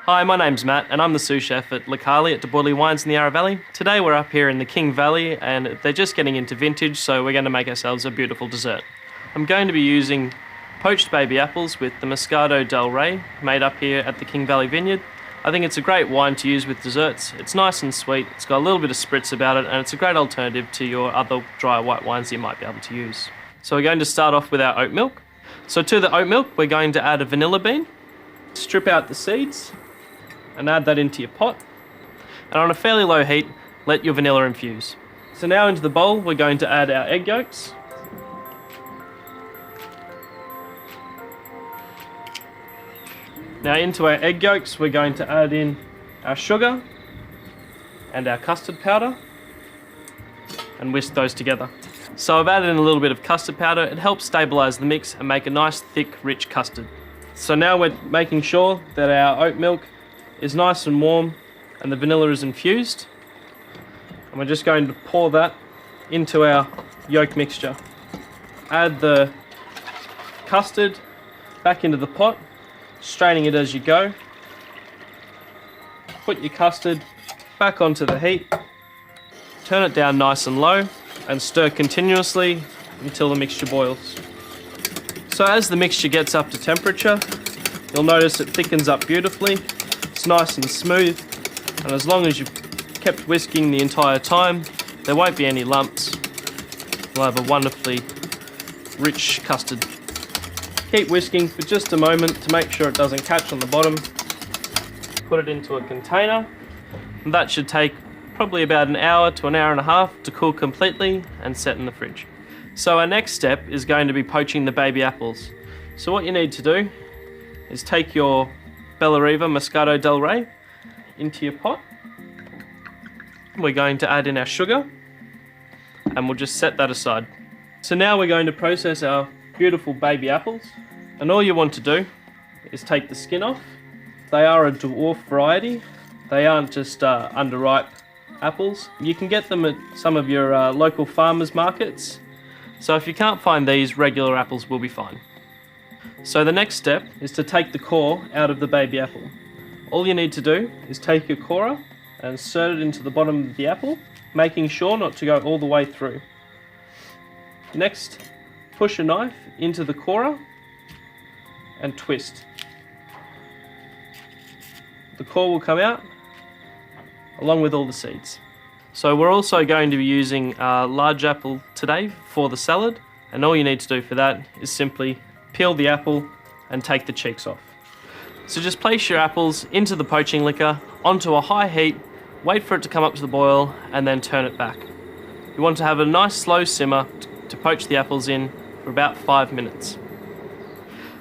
Hi, my name's Matt and I'm the sous chef at Locali at DeBortoli Wines in the Yarra Valley. Today we're up here in the King Valley and they're just getting into vintage, so we're going to make ourselves a beautiful dessert. I'm going to be using poached baby apples with the Moscato DelRe made up here at the King Valley Vineyard. I think it's a great wine to use with desserts. It's nice and sweet, it's got a little bit of spritz about it, and it's a great alternative to your other dry white wines you might be able to use. So we're going to start off with our oat milk. So to the oat milk we're going to add a vanilla bean, strip out the seeds and add that into your pot, and on a fairly low heat let your vanilla infuse. So now into the bowl we're going to add our egg yolks, now into our egg yolks we're going to add in our sugar and our custard powder and whisk those together. So I've added in a little bit of custard powder. It helps stabilise the mix and make a nice thick rich custard. So now we're making sure that our oat milk is nice and warm and the vanilla is infused, and we're just going to pour that into our yolk mixture. Add the custard back into the pot, straining it as you go. Put your custard back onto the heat, turn it down nice and low and stir continuously until the mixture boils. So as the mixture gets up to temperature, you'll notice it thickens up beautifully. It's nice and smooth, and as long as you've kept whisking the entire time, there won't be any lumps. You'll have a wonderfully rich custard. Keep whisking for just a moment to make sure it doesn't catch on the bottom. Put it into a container, and that should take probably about an hour to an hour and a half to cool completely and set in the fridge. So our next step is going to be poaching the baby apples. So what you need to do is take your DelRe Moscato DelRe into your pot. We're going to add in our sugar and we'll just set that aside. So now we're going to process our beautiful baby apples, and all you want to do is take the skin off. They are a dwarf variety. They aren't just underripe apples. You can get them at some of your local farmers markets. So if you can't find these, regular apples will be fine. So the next step is to take the core out of the baby apple. All you need to do is take your corer and insert it into the bottom of the apple, making sure not to go all the way through. Next, push a knife into the corer and twist. The core will come out along with all the seeds. So we're also going to be using a large apple today for the salad, and all you need to do for that is simply peel the apple and take the cheeks off. So just place your apples into the poaching liquor onto a high heat, wait for it to come up to the boil and then turn it back. You want to have a nice slow simmer to poach the apples in for about 5 minutes.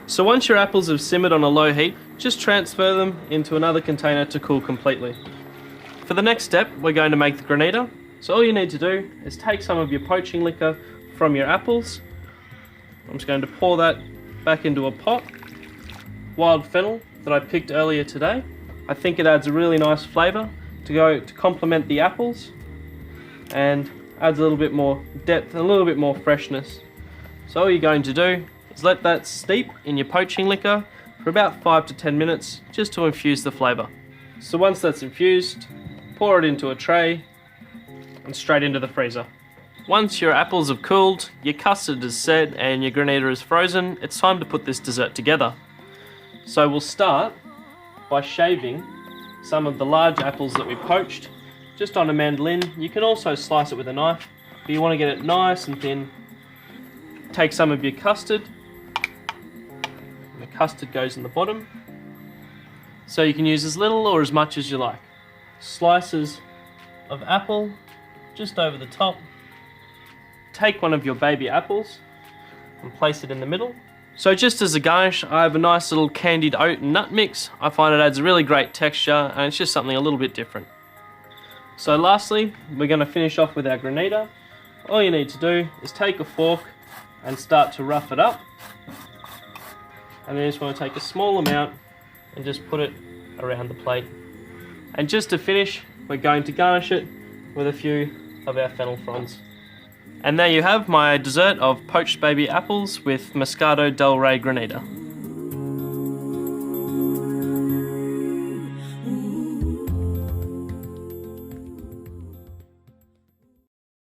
So once your apples have simmered on a low heat, just transfer them into another container to cool completely. For the next step, we're going to make the Granita. So all you need to do is take some of your poaching liquor from your apples. I'm just going to pour that back into a pot. Wild fennel that I picked earlier today. I think it adds a really nice flavour to complement the apples and adds a little bit more depth and a little bit more freshness. So all you're going to do is let that steep in your poaching liquor for about 5 to 10 minutes just to infuse the flavour. So once that's infused, pour it into a tray and straight into the freezer. Once your apples have cooled, your custard is set and your Granita is frozen, it's time to put this dessert together. So we'll start by shaving some of the large apples that we poached just on a mandolin. You can also slice it with a knife, but you want to get it nice and thin. Take some of your custard. The custard goes in the bottom. So you can use as little or as much as you like. Slices of apple just over the top. Take one of your baby apples and place it in the middle. So just as a garnish, I have a nice little candied oat and nut mix. I find it adds a really great texture and it's just something a little bit different. So lastly, we're going to finish off with our Granita. All you need to do is take a fork and start to rough it up. And then you just want to take a small amount and just put it around the plate. And just to finish, we're going to garnish it with a few of our fennel fronds. And there you have my dessert of poached baby apples with Moscato DelRe Granita.